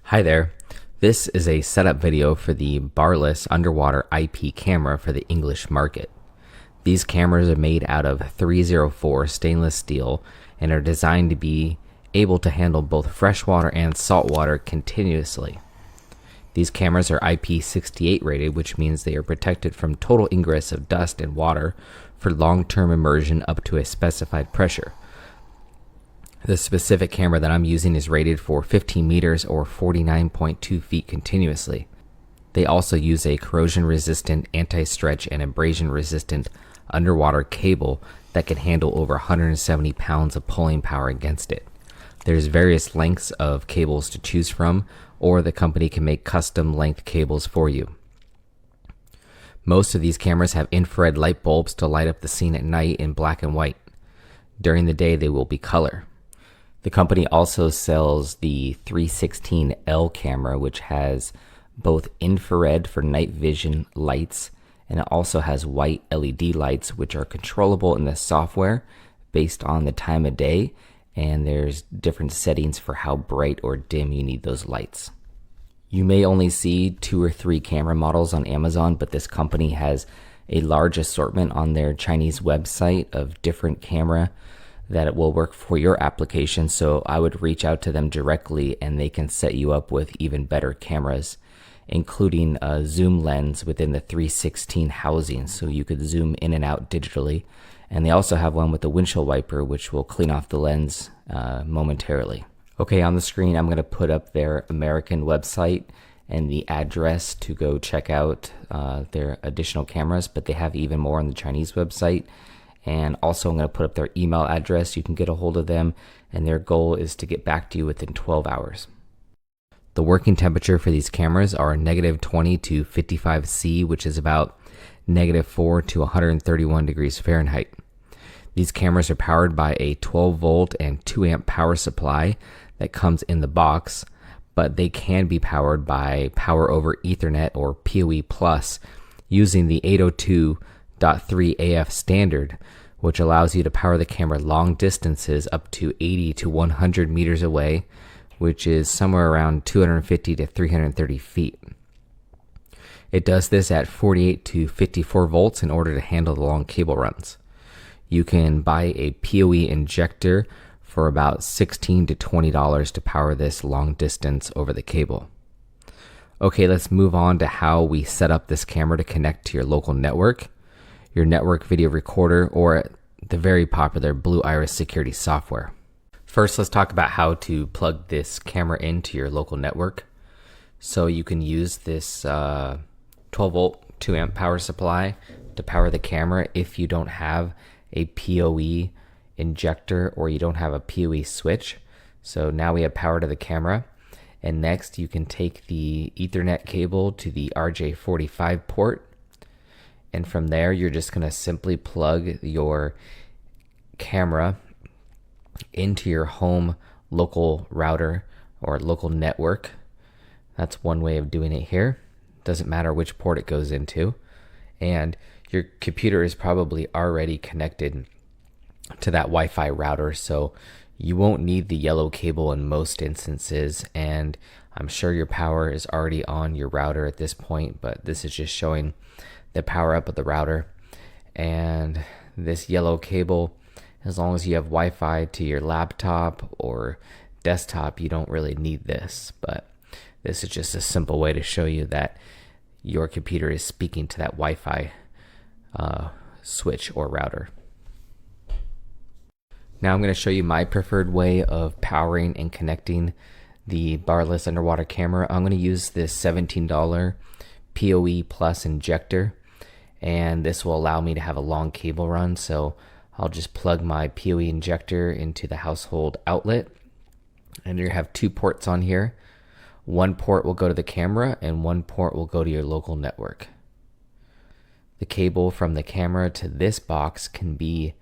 Hi there. This is a setup video for the Barlus underwater IP camera for the English market. These cameras are made out of 304 stainless steel and are designed to be able to handle both freshwater and saltwater continuously. These cameras are IP68 rated, which means they are protected from total ingress of dust and water for long-term immersion up to a specified pressure. The specific camera that I'm using is rated for 15 meters or 49.2 feet continuously. They also use a corrosion-resistant, anti-stretch, and abrasion-resistant underwater cable that can handle over 170 pounds of pulling power against it. There's various lengths of cables to choose from, or the company can make custom length cables for you. Most of these cameras have infrared light bulbs to light up the scene at night in black and white. During the day, they will be color. The company also sells the 316L camera, which has both infrared for night vision lights, and it also has white LED lights, which are controllable in the software based on the time of day, and there's different settings for how bright or dim you need those lights. You may only see 2 or 3 camera models on Amazon, but this company has a large assortment on their Chinese website of different camera that it will work for your application, so I would reach out to them directly and they can set you up with even better cameras, including a zoom lens within the 316 housing, so you could zoom in and out digitally. And they also have one with a windshield wiper, which will clean off the lens momentarily. Okay, on the screen I'm going to put up their American website and the address to go check out their additional cameras, but they have even more on the Chinese website. And also I'm going to put up their email address. You can get a hold of them, and their goal is to get back to you within 12 hours. The working temperature for these cameras are -20 to 55 C, which is about -4 to 131 degrees Fahrenheit. These cameras are powered by a 12 volt and 2 amp power supply that comes in the box, but they can be powered by power over Ethernet or POE plus using the 802.3 AF standard, which allows you to power the camera long distances up to 80 to 100 meters away, which is somewhere around 250 to 330 feet. It does this at 48 to 54 volts in order to handle the long cable runs. You can buy a POE injector for about $16 to $20 to power this long distance over the cable. Okay, let's move on to how we set up this camera to connect to your local network, your network video recorder, or the very popular Blue Iris security software. First, let's talk about how to plug this camera into your local network. So you can use this 12 volt 2 amp power supply to power the camera if you don't have a POE injector or you don't have a POE switch. So now we have power to the camera. And next you can take the Ethernet cable to the RJ45 port. And from there, you're just going to simply plug your camera into your home local router or local network. That's one way of doing it here. Doesn't matter which port it goes into. And your computer is probably already connected to that Wi-Fi router, so you won't need the yellow cable in most instances. And I'm sure your power is already on your router at this point, but this is just showing the power up of the router. And this yellow cable, as long as you have Wi-Fi to your laptop or desktop, you don't really need this, but this is just a simple way to show you that your computer is speaking to that Wi-Fi switch or router. Now I'm going to show you my preferred way of powering and connecting the Barlus underwater camera. I'm going to use this $17 POE plus injector, and this will allow me to have a long cable run. So I'll just plug my POE injector into the household outlet, and you have 2 ports on here. One port will go to the camera and one port will go to your local network. The cable from the camera to this box can be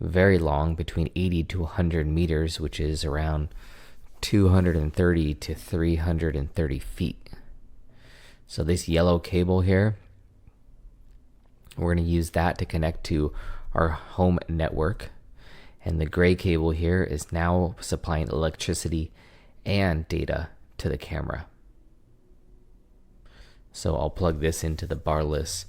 very long, between 80 to 100 meters, which is around 230 to 330 feet. So this yellow cable here, we're going to use that to connect to our home network. And the gray cable here is now supplying electricity and data to the camera. So I'll plug this into the Barlus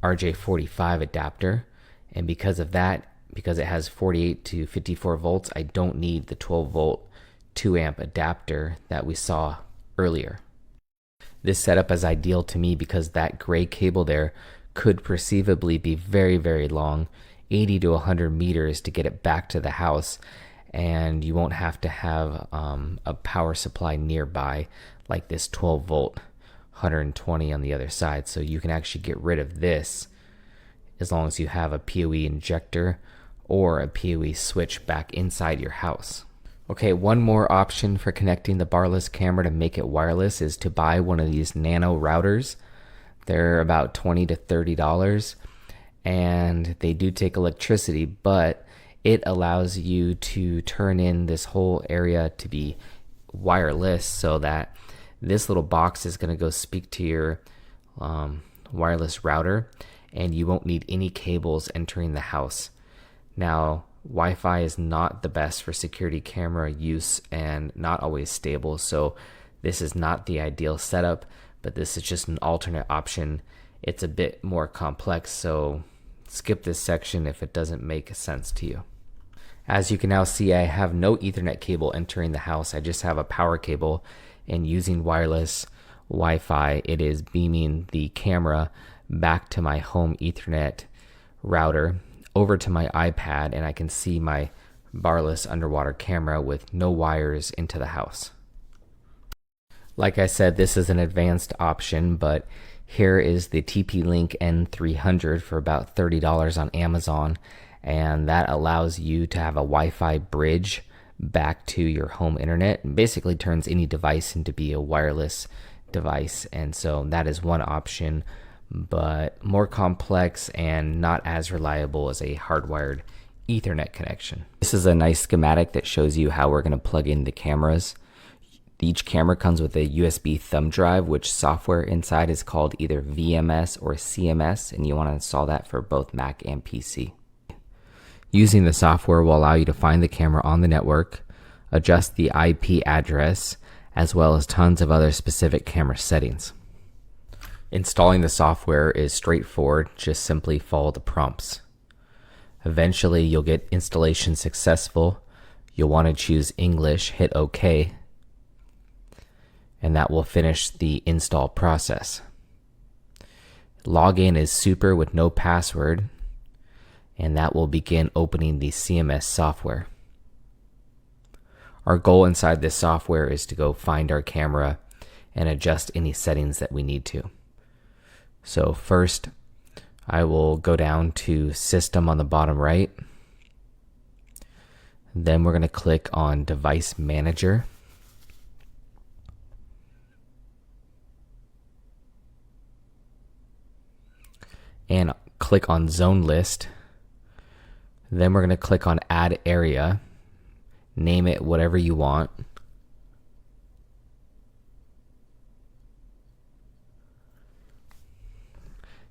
RJ45 adapter, and because of that, because it has 48 to 54 volts, I don't need the 12 volt 2 amp adapter that we saw earlier. This setup is ideal to me because that gray cable there could perceivably be very, very long, 80 to 100 meters to get it back to the house, and you won't have to have a power supply nearby like this 12 volt 120 on the other side. So you can actually get rid of this as long as you have a POE injector or a POE switch back inside your house. Okay, one more option for connecting the Barlus camera to make it wireless is to buy one of these nano routers. They're about $20 to $30, and they do take electricity, but it allows you to turn in this whole area to be wireless, so that this little box is going to go speak to your wireless router, and you won't need any cables entering the house. Now, Wi-Fi is not the best for security camera use and not always stable, so this is not the ideal setup, but this is just an alternate option. It's a bit more complex, so skip this section if it doesn't make sense to you. As you can now see, I have no Ethernet cable entering the house. I just have a power cable, and using wireless Wi-Fi, it is beaming the camera back to my home Ethernet router over to my iPad, and I can see my Barlus underwater camera with no wires into the house. Like I said, this is an advanced option, but here is the TP-Link N300 for about $30 on Amazon, and that allows you to have a Wi-Fi bridge back to your home internet and basically turns any device into be a wireless device. And so that is one option, but more complex and not as reliable as a hardwired Ethernet connection. This is a nice schematic that shows you how we're going to plug in the cameras. Each camera comes with a USB thumb drive, which software inside is called either VMS or CMS, and you want to install that for both Mac and PC. Using the software will allow you to find the camera on the network, adjust the IP address, as well as tons of other specific camera settings. Installing the software is straightforward, just simply follow the prompts. Eventually you'll get installation successful. You'll want to choose English, hit OK, and that will finish the install process. Login is super with no password, and that will begin opening the CMS software. Our goal inside this software is to go find our camera and adjust any settings that we need to. So first, I will go down to System on the bottom right. Then we're going to click on Device Manager. And click on Zone List. Then we're going to click on Add Area. Name it whatever you want.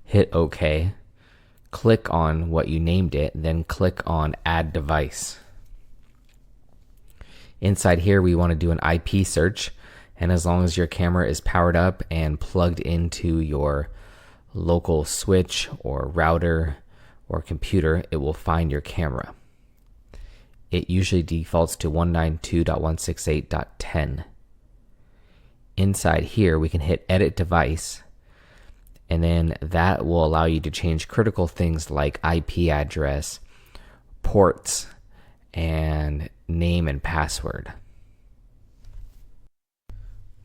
Hit OK. Click on what you named it, then click on Add Device. Inside here we want to do an IP search, and as long as your camera is powered up and plugged into your local switch or router or computer, it will find your camera. It usually defaults to 192.168.10. Inside here we can hit Edit Device, and then that will allow you to change critical things like IP address, ports, and name and password.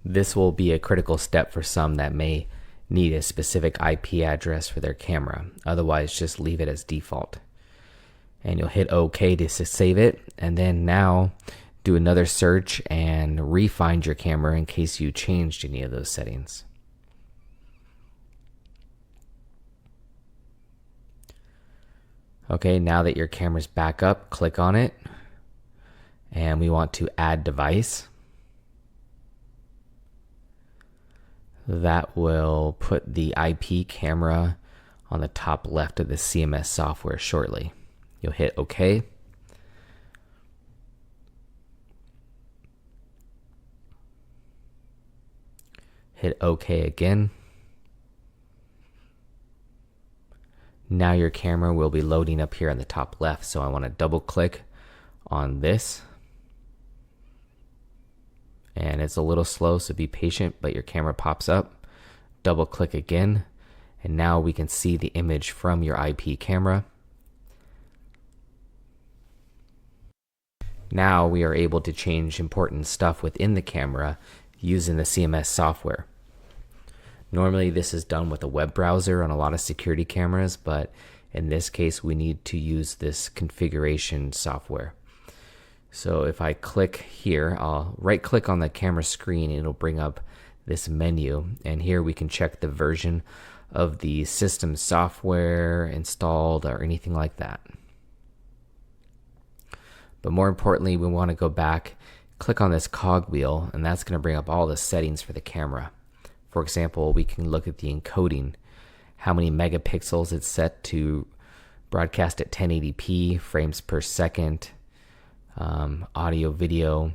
This will be a critical step for some that may need a specific IP address for their camera. Otherwise, just leave it as default. And you'll hit OK to save it, and then now do another search and re-find your camera in case you changed any of those settings. Okay, now that your camera's back up, click on it, and we want to add device. That will put the IP camera on the top left of the CMS software shortly. You'll hit OK. Hit OK again. Now your camera will be loading up here on the top left, so I want to double click on this. And it's a little slow, so be patient, but your camera pops up. Double click again, and now we can see the image from your IP camera. Now we are able to change important stuff within the camera using the CMS software. Normally this is done with a web browser on a lot of security cameras, but in this case we need to use this configuration software. So if I click here, I'll right click on the camera screen and it'll bring up this menu, and here we can check the version of the system software installed or anything like that. But more importantly, we want to go back, click on this cogwheel, and that's going to bring up all the settings for the camera. For example, we can look at the encoding, how many megapixels it's set to broadcast at 1080p, frames per second, audio, video.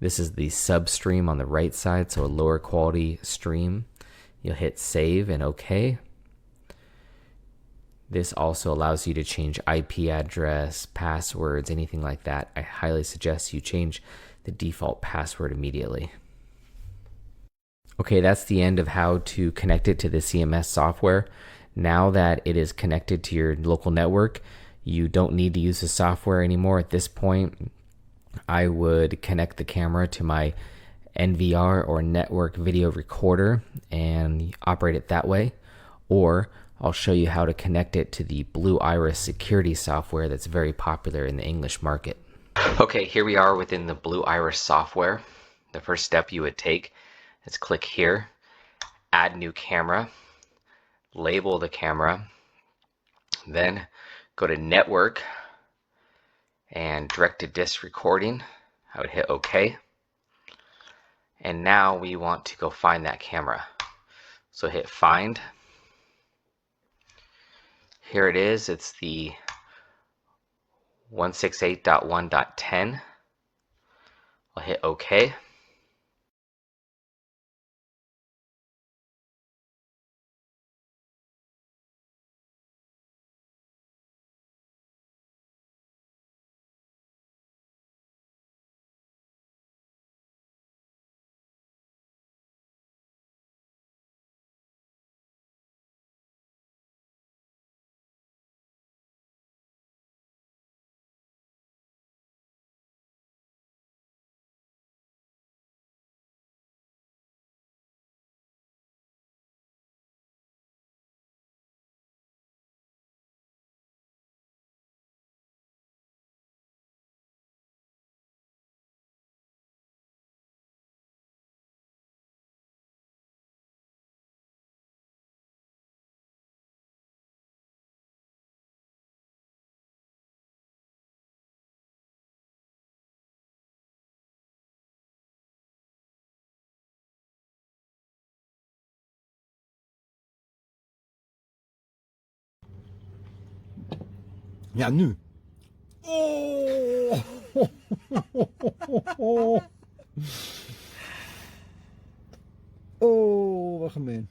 This is the sub stream on the right side, so a lower quality stream. You'll hit save and OK. This also allows you to change IP address, passwords, anything like that. I highly suggest you change the default password immediately. Okay, that's the end of how to connect it to the CMS software. Now that it is connected to your local network, you don't need to use the software anymore. At this point, I would connect the camera to my NVR or network video recorder and operate it that way. Or I'll show you how to connect it to the Blue Iris security software that's very popular in the English market. Okay, here we are within the Blue Iris software. The first step you would take is click here, add new camera, label the camera, then go to network and direct to disk recording. I would hit OK. And now we want to go find that camera. So hit find. Here it is. It's the 168.1.10. I'll hit OK. Ja, nu. Oh! Oh, wat gemeen.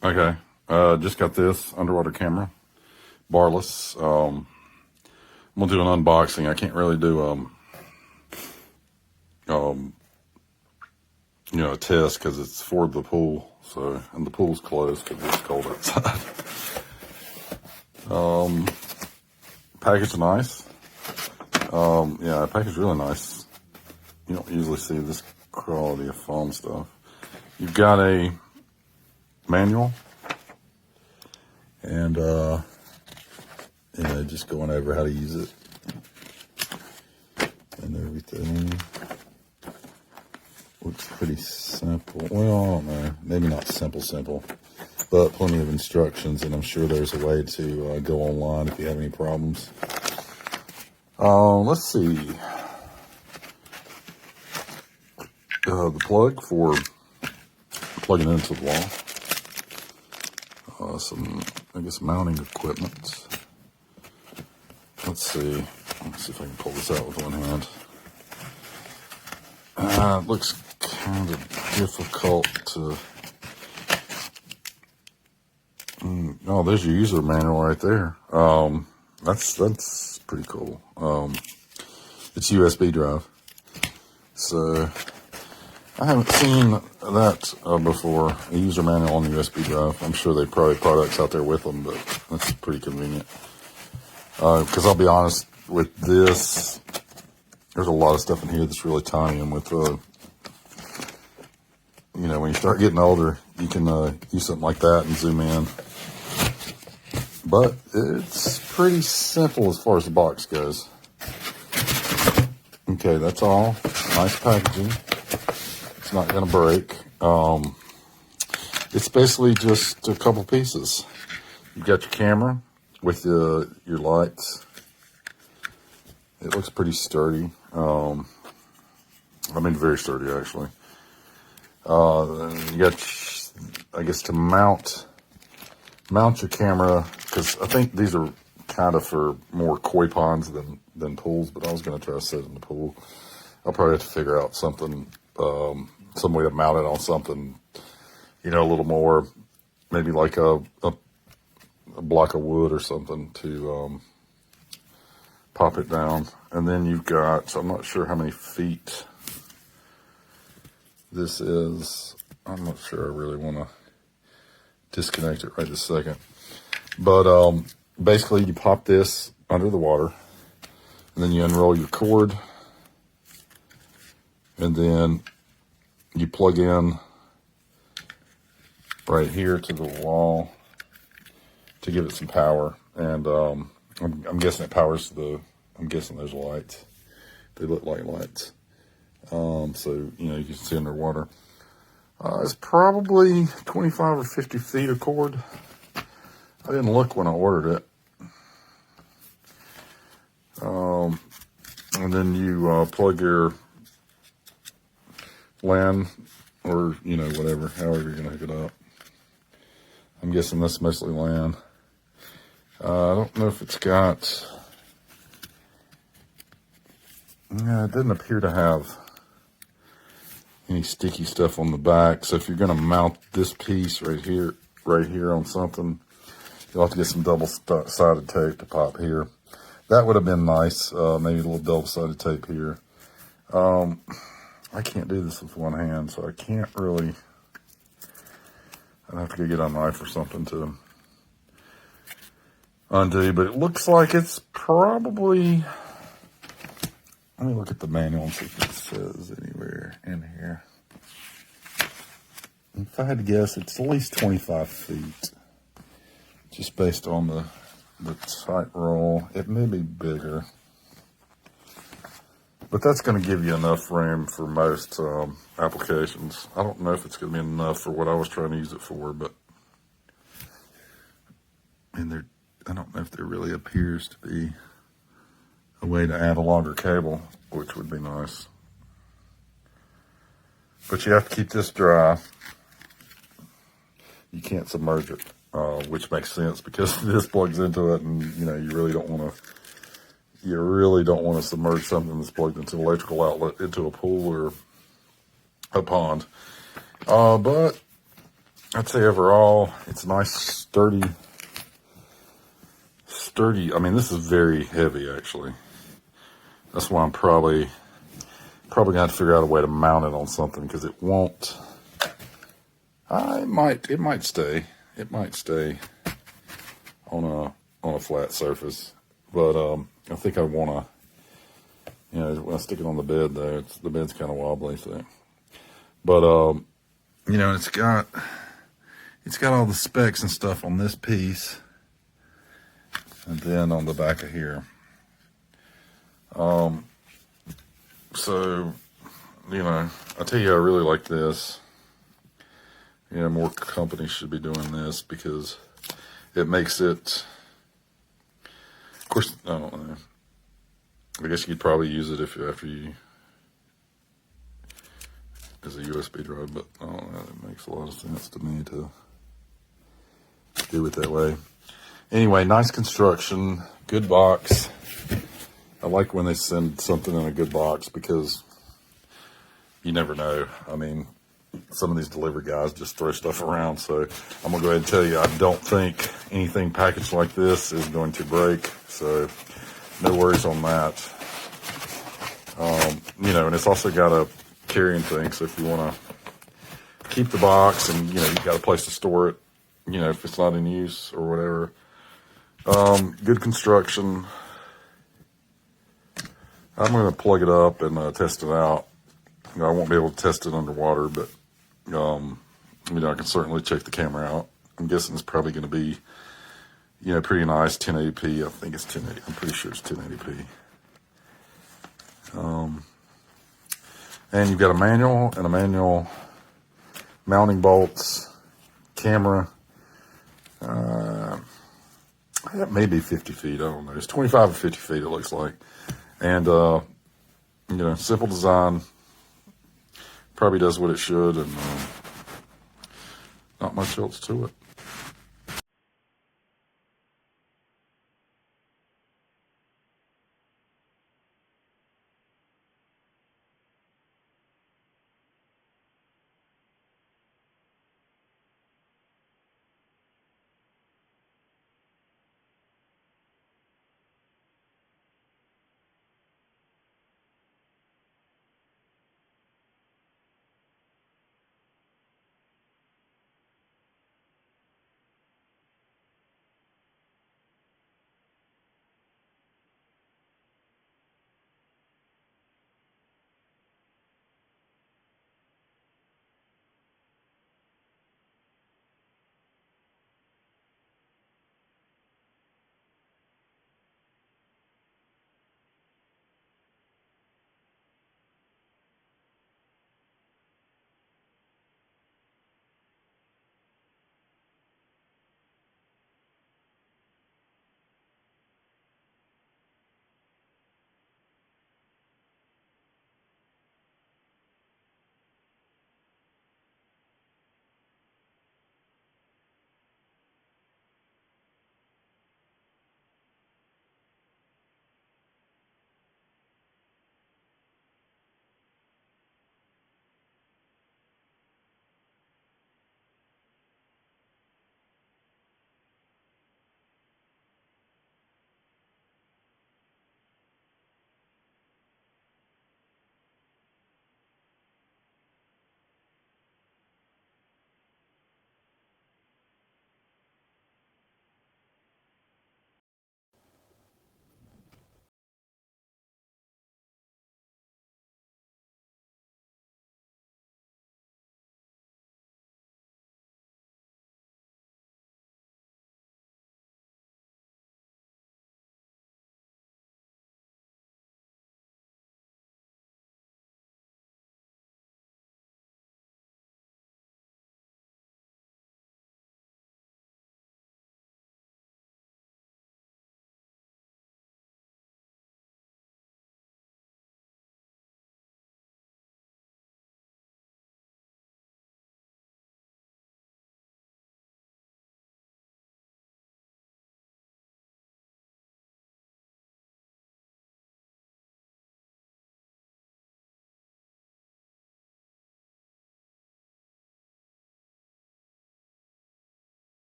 Okay, just got this underwater camera, Barlus. I'm gonna do an unboxing. I can't really do a test because it's for the pool. So, and the pool's closed because it's cold outside. Package nice. Yeah, package really nice. You don't usually see this quality of foam stuff. You've got a manual and just going over how to use it and everything. Looks pretty simple. Well, I don't know, maybe not simple, but plenty of instructions, and I'm sure there's a way to go online if you have any problems. Let's see. The plug for plugging into the wall. Some, I guess, mounting equipment. Let's see if I can pull this out with one hand. It looks kind of difficult to... Oh, there's your user manual right there. That's pretty cool. It's USB drive. So, I haven't seen that before, a user manual on the USB drive. I'm sure they probably have products out there with them, but that's pretty convenient. Because I'll be honest, with this, there's a lot of stuff in here that's really tiny, and with, when you start getting older, you can use something like that and zoom in. But it's pretty simple as far as the box goes. Okay, that's all. Nice packaging. It's not going to break. It's basically just a couple pieces. You've got your camera with your lights. It looks pretty sturdy. Very sturdy, actually. You got, I guess, to mount your camera, because I think these are kind of for more koi ponds than pools, but I was going to try to set it in the pool. I'll probably have to figure out something, some way to mount it on something, a little more, maybe like a block of wood or something to pop it down. And then you've got, I'm not sure how many feet this is. I'm not sure I really want to disconnect it right this second. But basically you pop this under the water, and then you unroll your cord, and then you plug in right here to the wall to give it some power. And I'm guessing it powers I'm guessing those lights. They look like lights. So, you can see underwater. It's probably 25 or 50 feet of cord. I didn't look when I ordered it. And then you plug your LAN or, whatever, however you're going to hook it up. I'm guessing that's mostly LAN. I don't know if it's got... Yeah, it doesn't appear to have any sticky stuff on the back. So if you're going to mount this piece right here on something, you'll have to get some double-sided tape to pop here. That would have been nice. Maybe a little double-sided tape here. I can't do this with one hand, so I can't really... I'd have to go get a knife or something to undo. But it looks like it's probably... Let me look at the manual and see if it says anywhere in here. If I had to guess, it's at least 25 feet. Just based on the tight roll. It may be bigger. But that's going to give you enough room for most applications. I don't know if it's going to be enough for what I was trying to use it for, but... And I don't know if there really appears to be a way to add a longer cable, which would be nice. But you have to keep this dry. You can't submerge it, which makes sense because this plugs into it, and you really don't want to submerge something that's plugged into an electrical outlet into a pool or a pond. But I'd say overall, it's a nice, sturdy. I mean, this is very heavy, actually. That's why I'm probably gonna have to figure out a way to mount it on something, because it won't. It might stay. It might stay on a flat surface, but I think I want to. When I stick it on the bed, though, the bed's kind of wobbly, so. But it's got all the specs and stuff on this piece, and then on the back of here. So, I tell you, I really like this. More companies should be doing this, because it makes it, of course, I don't know. I guess you could probably use it after you, as a USB drive, but I don't know, it makes a lot of sense to me to do it that way. Anyway, nice construction, good box. I like when they send something in a good box, because you never know. I mean, some of these delivery guys just throw stuff around, so I'm gonna go ahead and tell you, I don't think anything packaged like this is going to break, so no worries on that. And it's also got a carrying thing, so if you want to keep the box and you've got a place to store it, if it's not in use or whatever. Good construction. I'm going to plug it up and test it out. I won't be able to test it underwater, but I can certainly check the camera out. I'm guessing it's probably going to be pretty nice 1080p. I think it's 1080. I'm pretty sure it's 1080p. And you've got a manual mounting bolts, camera. That may be 50 feet. I don't know. It's 25 or 50 feet, it looks like. And, simple design. Probably does what it should, and not much else to it.